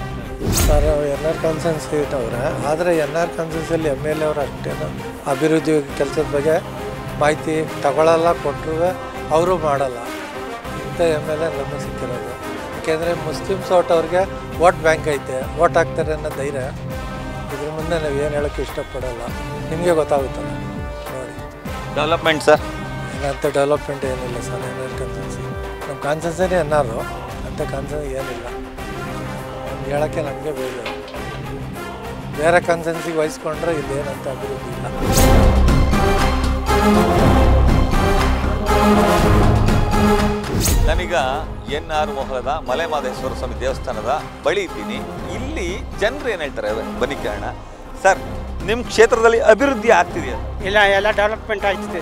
ಸರ್. NR ಕಾನ್ಸೆನ್ಸ್ ಇಟ್ಟವ್ರೆ, ಆದರೆ NR ಕಾನ್ಸೆನ್ಸಲ್ಲಿ MLA ಅವರು ಅಷ್ಟೇನು ಅಭಿವೃದ್ಧಿ ಕೆಲಸದ ಬಗ್ಗೆ ಮಾಹಿತಿ ತಗೊಳ್ಳಲ್ಲ, ಕೊಟ್ಟರು ಅವರು ಮಾಡಲ್ಲ. ಇಂಥ MLA ನಮಗೆ ಸಿಕ್ಕಿರೋದು. ಯಾಕೆಂದರೆ ಮುಸ್ಲಿಮ್ಸ್ ಅವ್ರಿಗೆ ವೋಟ್ ಬ್ಯಾಂಕ್ ಐತೆ, ವೋಟ್ ಹಾಕ್ತಾರೆ ಅನ್ನೋ ಧೈರ್ಯ. ಇದ್ರ ಮುಂದೆ ನಾವು ಏನು ಹೇಳೋಕ್ಕೆ ಇಷ್ಟಪಡೋಲ್ಲ. ನಿಮಗೆ ಗೊತ್ತಾಗುತ್ತಲ್ಲ ನೋಡಿ. Development sir? ಏನಂತ ಡೆವಲಪ್ಮೆಂಟ್ ಏನಿಲ್ಲ ಸರ್. NR ಕಾನ್ಸೆನ್ಸಿ ನಮ್ಮ ಕಾನ್ಸೆನ್ಸೇ NR, ಅಂಥ ಕಾನ್ಸೆನ್ಸ್ ಏನಿಲ್ಲ. ನಮ್ಗೆ ಹೇಳೋಕ್ಕೆ ನಮಗೆ ಬೇಜಾರು. ಬೇರೆ ಕಾನ್ಸೆನ್ಸಿಗೆ ವಹಿಸ್ಕೊಂಡ್ರೆ ಇಲ್ಲೇನಂತ ಅಭಿವೃದ್ಧಿ ಇಲ್ಲ. ನಾನೀಗ NR ಮೊಹಲದ ಮಲೆಮಹದೇಶ್ವರ ಸ್ವಾಮಿ ದೇವಸ್ಥಾನದ ಬಳಿ ಇದ್ದೀನಿ. ಇಲ್ಲಿ ಜನರು ಏನು ಹೇಳ್ತಾರೆ ಬನ್ನಿ ಕೇಳೋಣ. ಸರ್ ನಿಮ್ಮ ಕ್ಷೇತ್ರದಲ್ಲಿ ಅಭಿವೃದ್ಧಿ ಆಗ್ತಿದೆಯಾ? ಇಲ್ಲ, ಎಲ್ಲ ಡೆವಲಪ್ಮೆಂಟ್ ಆಗ್ತಿದೆ,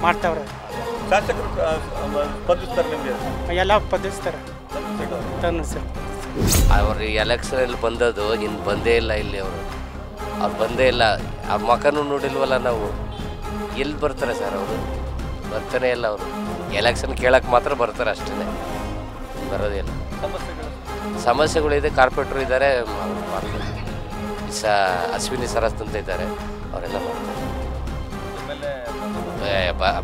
ಮಾಡ್ತಾವ್ರೆ. ಶಾಸಕರು ಸ್ಪಂದಿಸ್ತಾರೆ ನಿಮಗೆ? ಎಲ್ಲ ಸ್ಪಂದಿಸ್ತಾರೆ. ಅವರು ಎಲೆಕ್ಷನಲ್ಲಿ ಬಂದದ್ದು ಇನ್ನು ಬಂದೇ ಇಲ್ಲ. ಇಲ್ಲಿ ಅವ್ರು ಬಂದೇ ಇಲ್ಲ. ಆ ಮಕನೂ ನೋಡಿಲ್ವಲ್ಲ ನಾವು. ಎಲ್ಲಿ ಬರ್ತಾರೆ ಸರ್ ಅವರು? ಬರ್ತಾನೆ ಇಲ್ಲ ಅವರು. ಎಲೆಕ್ಷನ್ ಕೇಳಕ್ಕೆ ಮಾತ್ರ ಬರ್ತಾರೆ, ಅಷ್ಟೇ, ಬರೋದಿಲ್ಲ. ಸಮಸ್ಯೆಗಳಿದೆ. ಕಾರ್ಪೊರೇಟ್ರು ಇದ್ದಾರೆ, ಅಶ್ವಿನಿ ಸರಸ್ ಅಂತ ಇದ್ದಾರೆ, ಅವರೆಲ್ಲ ಮಾಡ್ತಾರೆ.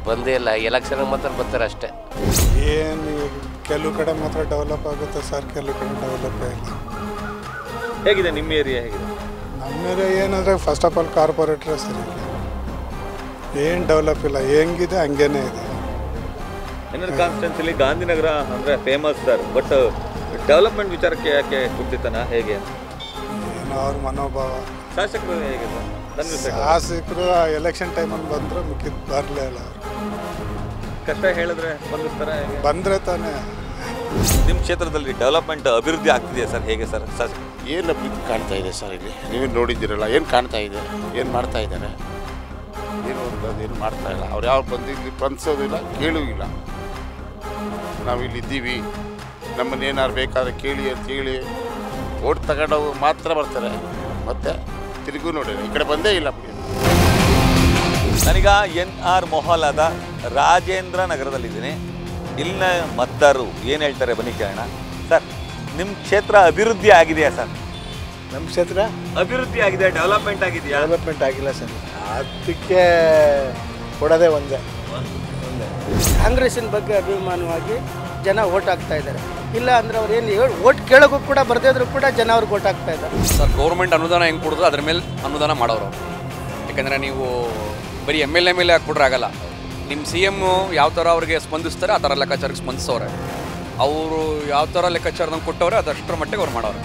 ಬಂದೇ ಇಲ್ಲ. ಎಲೆಕ್ಷನ್ಗೆ ಮಾತ್ರ ಬರ್ತಾರೆ ಅಷ್ಟೇ. ಏನು ಕೆಲವು ಕಡೆ ಮಾತ್ರ ಡೆವಲಪ್ ಆಗುತ್ತೆ ಸರ್, ಕೆಲವು ಕಡೆ ಡೆವಲಪ್ ಇಲ್ಲ. ಹೇಗಿದೆ ನಿಮ್ಮ ಏರಿಯಾ? ಹೇಗಿದೆ ನಮ್ಮ ಏರಿಯಾ ಏನಂದರೆ ಫಸ್ಟ್ ಆಫ್ ಆಲ್ ಕಾರ್ಪೊರೇಟ್ರೇ ಸರಿ ಇಲ್ಲ, ಏನು ಡೆವಲಪ್ ಇಲ್ಲ, ಹೆಂಗಿದೆ ಹಂಗೇನೆ ಇದೆ. ಎನ್ಆರ್ ಕಾನ್ಸ್ಟಿಟ್ಯೂನ್ಸಿಲಿ ಗಾಂಧಿನಗರ ಅಂದರೆ ಫೇಮಸ್ ಸರ್, ಬಟ್ ಡೆವಲಪ್ಮೆಂಟ್ ವಿಚಾರಕ್ಕೆ ಯಾಕೆ ಕುಂಠಿತನ ಹೇಗೆ? ಏನೋ ಅವ್ರ ಮನೋಭಾವ. ಶಾಸಕರು ಹೇಗೆ ಸರ್? ಶಾಸಕರು ಎಲೆಕ್ಷನ್ ಟೈಮಲ್ಲಿ ಬಂದರೆ ಮುಖ್ಯದ ಬರಲೇ ಇಲ್ಲ. ಕಷ್ಟ ಹೇಳಿದ್ರೆ ಸ್ಪಂದಿಸ್ತಾರೆ, ಬಂದರೆ ತಾನೇ. ನಿಮ್ಮ ಕ್ಷೇತ್ರದಲ್ಲಿ ಡೆವಲಪ್ಮೆಂಟ್ ಅಭಿವೃದ್ಧಿ ಆಗ್ತಿದೆಯಾ ಸರ್? ಹೇಗೆ ಸರ್? ಏನು ಅಭಿವೃದ್ಧಿ ಕಾಣ್ತಾ ಇದೆ ಸರ್ ಇಲ್ಲಿ? ನೀವು ನೋಡಿದ್ದೀರಲ್ಲ, ಏನು ಕಾಣ್ತಾ ಇದೆ, ಏನು ಮಾಡ್ತಾ ಇದ್ದಾರೆ? ಏನು ಏನು ಮಾಡ್ತಾ ಇಲ್ಲ. ಅವ್ರು ಯಾವ ಬಂದಿದ್ದು ಸ್ಪಂದಿಸೋದಿಲ್ಲ, ಕೇಳುವುದಿಲ್ಲ. ನಾವಿಲ್ಲಿದ್ದೀವಿ, ನಮ್ಮನ್ನೇನಾರು ಬೇಕಾದ್ರೆ ಕೇಳಿ ಅಂತೇಳಿ ಓಟ್ ತಗೊಂಡವು ಮಾತ್ರ ಬರ್ತಾರೆ, ಮತ್ತೆ ತಿರುಗೂ ನೋಡಿಲ್ಲ, ಈ ಕಡೆ ಬಂದೇ ಇಲ್ಲ. ನಾನೀಗ NR ಮೊಹಲ್ಲಾದ ರಾಜೇಂದ್ರ ನಗರದಲ್ಲಿದ್ದೀನಿ. ಇಲ್ಲಿನ ಮತದಾರರು ಏನು ಹೇಳ್ತಾರೆ ಬನ್ನಿ ಕೇಳೋಣ. ಸರ್, ನಿಮ್ಮ ಕ್ಷೇತ್ರ ಅಭಿವೃದ್ಧಿ ಆಗಿದೆಯಾ ಸರ್? ನಮ್ಮ ಕ್ಷೇತ್ರ ಅಭಿವೃದ್ಧಿ ಆಗಿದೆ, ಡೆವಲಪ್ಮೆಂಟ್ ಆಗಿದೆಯಾ? ಡೆವಲಪ್ಮೆಂಟ್ ಆಗಿಲ್ಲ ಸರ್, ಅದಕ್ಕೆ ಕೊಡೋದೇ ಒಂದೇ. ಕಾಂಗ್ರೆಸ್ಸಿನ ಬಗ್ಗೆ ಅಭಿಮಾನವಾಗಿ ಜನ ಓಟ್ ಹಾಕ್ತಾ ಇದ್ದಾರೆ. ಇಲ್ಲ ಅಂದರೆ ಅವ್ರು ಏನು ಓಟ್ ಕೇಳೋಕ್ಕೂ ಕೂಡ ಬರ್ದೇ ಇದ್ರು ಕೂಡ ಜನ ಅವ್ರಿಗೆ ಓಟ್ ಹಾಕ್ತಾ ಇದ್ದಾರೆ. ಸರ್, ಗೌರ್ಮೆಂಟ್ ಅನುದಾನ ಹೆಂಗೆ ಕೊಡೋದು ಅದ್ರ ಮೇಲೆ ಅನುದಾನ ಮಾಡೋರು. ಯಾಕಂದರೆ ನೀವು ಬರೀ MLA ಹಾಕ್ಬಿಟ್ರೆ ಆಗಲ್ಲ. ನಿಮ್ಮ CM ಯಾವ ಥರ ಅವ್ರಿಗೆ ಸ್ಪಂದಿಸ್ತಾರೆ ಆ ಥರ ಲೆಕ್ಕಾಚಾರಕ್ಕೆ ಸ್ಪಂದಿಸೋರೆ. ಅವರು ಯಾವ ಥರ ಲೆಕ್ಕಾಚಾರದಂಗೆ ಕೊಟ್ಟವ್ರೆ ಅದಷ್ಟರ ಮಟ್ಟಿಗೆ ಅವ್ರು ಮಾಡೋರು.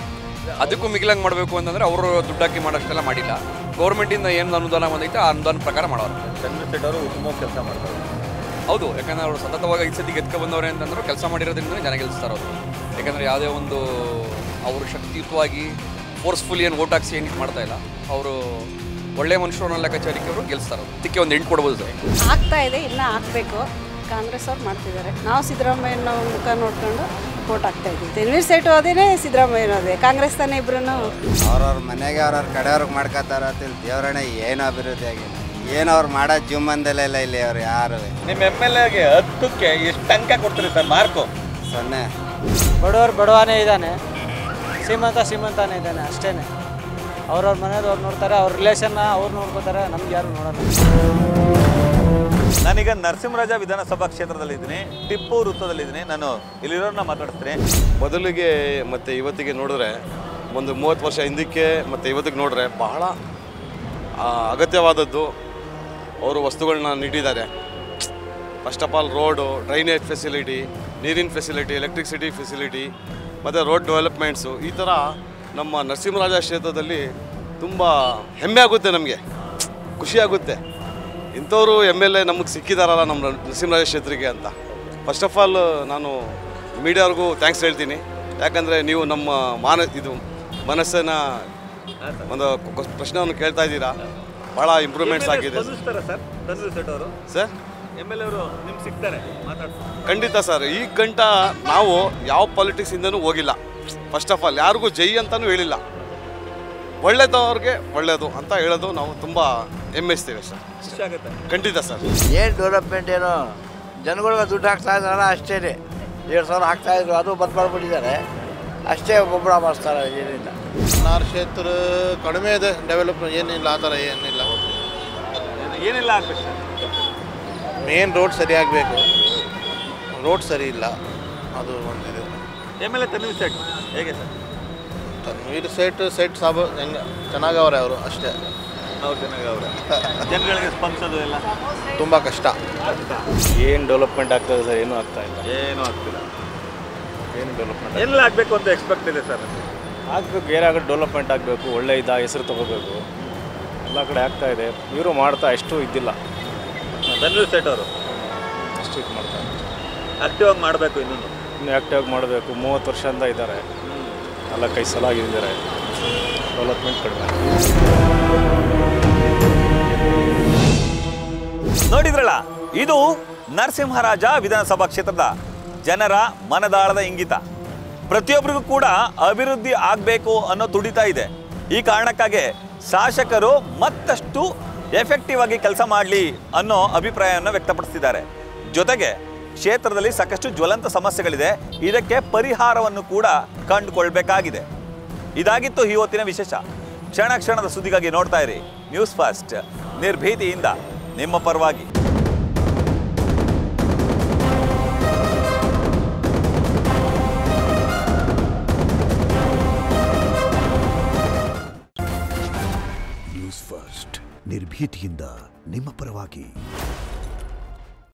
ಅದಕ್ಕೂ ಮಿಗಿಲಂಗೆ ಮಾಡಬೇಕು ಅಂತಂದರೆ ಅವರು ದುಡ್ಡಾಕಿ ಮಾಡೋಷ್ಟೆಲ್ಲ ಮಾಡಿಲ್ಲ. ಗೌರ್ಮೆಂಟಿಂದ ಏನು ಅನುದಾನ ಬಂದೈತೆ ಆ ಅನುದಾನ ಪ್ರಕಾರ ಮಾಡೋರು. ಚಂದ್ರಶೇಖರ್ ಅವರು ಉತ್ತಮ ಕೆಲಸ ಮಾಡ್ತಾರೆ. ಹೌದು, ಯಾಕಂದರೆ ಅವರು ಸತತವಾಗಿ 5 ಸತಿ ಗೆದ್ಕೊ ಬಂದವ್ರೆ ಅಂತಂದ್ರೆ ಕೆಲಸ ಮಾಡಿರೋದ್ರಿಂದ ಜನ ಗೆಲ್ಲಿಸ್ತಾರೆ ಅವರು. ಯಾಕಂದರೆ ಯಾವುದೇ ಒಂದು ಅವರು ಶಕ್ತಿಯುತವಾಗಿ ಫೋರ್ಸ್ಫುಲಿ ಏನು ಓಟ್ ಹಾಕ್ಸಿ ಏನು ಮಾಡ್ತಾ ಇಲ್ಲ. ಅವರು ಒಳ್ಳೆ ಮನುಷ್ಯರು ಅನ್ನೋ ಲೆಕ್ಕಾಚಾರಕ್ಕೆ ಅವರು ಗೆಲ್ಲಿಸ್ತಾರೆ. ಅದಕ್ಕೆ ಒಂದು 8 ಕೊಡ್ಬೋದು ಸರ್. ಆಗ್ತಾ ಇದೆ, ಇನ್ನೂ ಹಾಕಬೇಕು. ಕಾಂಗ್ರೆಸ್ ಅವ್ರು ಮಾಡ್ತಿದ್ದಾರೆ. ನಾವು ಸಿದ್ದರಾಮಯ್ಯನ ಮುಖ ನೋಡ್ಕೊಂಡು ಓಟ್ ಹಾಕ್ತಾ ಇದ್ದೀವಿ. ತನ್ವೀರ್ ಸೇಠ್ ಓದಿನೇ ಸಿದ್ದರಾಮಯ್ಯನ ಓದಿ, ಕಾಂಗ್ರೆಸ್ ತಾನೇ ಇಬ್ರು. ಅವ್ರವ್ರ ಮನೆಗೆ ಅವ್ರವ್ರ ಕಡೆಯವ್ರಿಗೆ ಮಾಡ್ಕೋತಾರ ದೇವರಣ್ಣ. ಏನು ಅಭಿವೃದ್ಧಿ ಆಗಿಲ್ಲ, ಏನು ಅವ್ರು ಮಾಡೋ ಜೀವಮಾನದಲ್ಲೇ ಇಲ್ಲ ಇಲ್ಲಿ ಅವ್ರು ಯಾರು. ನಿಮ್ಮ MLAಗೆ 10ಕ್ಕೆ ಎಷ್ಟು ಅಂಕ ಕೊಡ್ತೀರಿ ಸರ್? ಮಾರ್ಕು 0. ಬಡವರು ಬಡವಾನೇ ಇದ್ದಾನೆ, ಶ್ರೀಮಂತನೇ ಇದ್ದಾನೆ ಅಷ್ಟೇ. ಅವ್ರವ್ರ ಮನೆಯವ್ರು ನೋಡ್ತಾರೆ, ಅವ್ರ ರಿಲೇಷನ್ನ ಅವ್ರು ನೋಡ್ಕೋತಾರೆ, ನಮ್ಗೆ ಯಾರು ನೋಡೋಣ. ನಾನೀಗ ನರಸಿಂಹರಾಜ ವಿಧಾನಸಭಾ ಕ್ಷೇತ್ರದಲ್ಲಿದ್ದೀನಿ, ಟಿಪ್ಪು ವೃತ್ತದಲ್ಲಿದ್ದೀನಿ. ನಾನು ಇಲ್ಲಿರೋರನ್ನ ಮಾತಾಡ್ತೀನಿ. ಮೊದಲಿಗೆ ಮತ್ತು ಇವತ್ತಿಗೆ ನೋಡಿದ್ರೆ ಒಂದು 30 ವರ್ಷ ಹಿಂದಕ್ಕೆ ಮತ್ತು ಇವತ್ತಿಗೆ ನೋಡಿದ್ರೆ ಬಹಳ ಅಗತ್ಯವಾದದ್ದು ಅವರು ವಸ್ತುಗಳನ್ನ ನೀಡಿದ್ದಾರೆ. First of all road, drainage facility, ನೀರಿನ ಫೆಸಿಲಿಟಿ, ಎಲೆಕ್ಟ್ರಿಸಿಟಿ ಫೆಸಿಲಿಟಿ ಮತ್ತು ರೋಡ್ ಡೆವಲಪ್ಮೆಂಟ್ಸು. ಈ ಥರ ನಮ್ಮ ನರಸಿಂಹರಾಜ ಕ್ಷೇತ್ರದಲ್ಲಿ ತುಂಬ ಹೆಮ್ಮೆ ಆಗುತ್ತೆ, ನಮಗೆ ಖುಷಿಯಾಗುತ್ತೆ. ಇಂಥವರು MLA ನಮಗೆ ಸಿಕ್ಕಿದಾರಲ್ಲ ನಮ್ಮ ನರಸಿಂಹರಾಜ ಕ್ಷೇತ್ರಕ್ಕೆ ಅಂತ. ಫಸ್ಟ್ ಆಫ್ ಆಲ್ ನಾನು ಮೀಡಿಯಾವ್ರಿಗೂ ಥ್ಯಾಂಕ್ಸ್ ಹೇಳ್ತೀನಿ. ಯಾಕಂದರೆ ನೀವು ನಮ್ಮ ಮನಸ್ಸನ್ನು ಒಂದು ಪ್ರಶ್ನೆಯನ್ನು ಕೇಳ್ತಾ ಇದ್ದೀರಾ. ಭಾಳ ಇಂಪ್ರೂವ್ಮೆಂಟ್ಸ್ ಆಗಿದೆ ಸರ್. MLA ಅವರು ನಿಮ್ಗೆ ಸಿಗ್ತಾರೆ, ಖಂಡಿತ ಸರ್. ಈ ಗಂಟ ನಾವು ಯಾವ ಪಾಲಿಟಿಕ್ಸಿಂದನೂ ಹೋಗಿಲ್ಲ. ಫಸ್ಟ್ ಆಫ್ ಆಲ್ ಯಾರಿಗೂ ಜೈ ಅಂತಲೂ ಹೇಳಿಲ್ಲ. ಒಳ್ಳೆದವ್ರಿಗೆ ಒಳ್ಳೆಯದು ಅಂತ ಹೇಳೋದು ನಾವು ತುಂಬ ಹೆಮ್ಮೆಸ್ತೀವಿ ಸರ್. ಖಂಡಿತ ಸರ್. ಏನು ಡೆವಲಪ್ಮೆಂಟ್ ಏನೋ ಜನಗಳಿಗೆ ದುಡ್ಡು ಹಾಕ್ತಾ ಇದ್ದಾರಲ್ಲ ಅಷ್ಟೇ. 2,000 ಹಾಕ್ತಾಯಿದ್ರು, ಅದು ಬಂದ್ ಮಾಡಿಬಿಟ್ಟಿದ್ದಾರೆ ಅಷ್ಟೇ. ಗೊಬ್ಬರ ಮಾಡಿಸ್ತಾರೆ, ಏನಿಲ್ಲ. NR ಕ್ಷೇತ್ರ ಕಡಿಮೆ ಇದೆ, ಡೆವಲಪ್ಮೆಂಟ್ ಏನಿಲ್ಲ, ಆ ಥರ ಏನೆಲ್ಲ ಆಗಬೇಕು ಸರ್? ಮೇನ್ ರೋಡ್ ಸರಿ ಆಗಬೇಕು, ರೋಡ್ ಸರಿ ಇಲ್ಲ, ಅದು ಒಂದಿದೆ. MLA ತನ್ವೀರ್ ಸೇಠ್ ಹೇಗೆ ಸರ್? ತನ್ವೀರ್ ಸೇಠ್ ಸಾಬು ಚೆನ್ನಾಗವ್ರೆ ಅವರು ಅಷ್ಟೇ. ಅವ್ರು ಚೆನ್ನಾಗವ್ರೆ. ಜನಗಳಿಗೆ ಸ್ಪಂದಿಸೋದು ಎಲ್ಲ ತುಂಬ ಕಷ್ಟ. ಏನು ಡೆವಲಪ್ಮೆಂಟ್ ಆಗ್ತದೆ ಸರ್? ಏನೂ ಆಗ್ತಾ ಇಲ್ಲ. ಏನೂ ಆಗ್ತಿಲ್ಲ. ಏನು ಡೆವಲಪ್ಮೆಂಟ್ ಎಲ್ಲ ಆಗಬೇಕು ಅಂತ ಎಕ್ಸ್ಪೆಕ್ಟ್ ಇದೆ ಸರ್? ಆಗಬೇಕು, ಏನಾಗುತ್ತೆ ಡೆವಲಪ್ಮೆಂಟ್ ಆಗಬೇಕು, ಒಳ್ಳೆ ಹೆಸರು ತೊಗೋಬೇಕು. ಎಲ್ಲ ಕಡೆ ಆಗ್ತಾ ಇದೆ, ಇವರು ಮಾಡ್ತಾ ಎಷ್ಟು ಇದ್ದಿಲ್ಲ. ತನ್ವೀರ್ ಸೇಠ್ ಅವರು ಅಷ್ಟು ಇದು ಮಾಡ್ತಾರೆ. ಆಕ್ಟಿವ್ ಆಗಿ ಮಾಡಬೇಕು, ಇನ್ನೂ ಆ್ಯಕ್ಟಿವ್ ಆಗಿ ಮಾಡಬೇಕು. 30 ವರ್ಷದಿಂದ ಇದ್ದಾರೆ, 4-5 ಸಲ ಆಗಿದ್ದಾರೆ. ಡೆವಲಪ್ಮೆಂಟ್ ಕಡಿಮೆ. ನೋಡಿದ್ರಲ್ಲ, ಇದು ನರಸಿಂಹರಾಜ ವಿಧಾನಸಭಾ ಕ್ಷೇತ್ರದ ಜನರ ಮನದಾಳದ ಇಂಗಿತ. ಪ್ರತಿಯೊಬ್ಬರಿಗೂ ಕೂಡ ಅಭಿವೃದ್ಧಿ ಆಗಬೇಕು ಅನ್ನೋ ತುಡಿತ ಇದೆ. ಈ ಕಾರಣಕ್ಕಾಗಿ ಶಾಸಕರು ಮತ್ತಷ್ಟು ಎಫೆಕ್ಟಿವ್ ಆಗಿ ಕೆಲಸ ಮಾಡಲಿ ಅನ್ನೋ ಅಭಿಪ್ರಾಯವನ್ನು ವ್ಯಕ್ತಪಡಿಸಿದ್ದಾರೆ. ಜೊತೆಗೆ ಕ್ಷೇತ್ರದಲ್ಲಿ ಸಾಕಷ್ಟು ಜ್ವಲಂತ ಸಮಸ್ಯೆಗಳಿದೆ, ಇದಕ್ಕೆ ಪರಿಹಾರವನ್ನು ಕೂಡ ಕಂಡುಕೊಳ್ಬೇಕಾಗಿದೆ. ಇದಾಗಿತ್ತು ಈ ಹೊತ್ತಿನ ವಿಶೇಷ. ಕ್ಷಣ ಕ್ಷಣದ ಸುದ್ದಿಗಾಗಿ ನೋಡ್ತಾ ಇರಿ ನ್ಯೂಸ್ ಫಾಸ್ಟ್, ನಿರ್ಭೀತಿಯಿಂದ ನಿಮ್ಮ ಪರವಾಗಿ. ನಿರ್ಭೀತಿಯಿಂದ ನಿಮ್ಮ ಪರವಾಗಿ.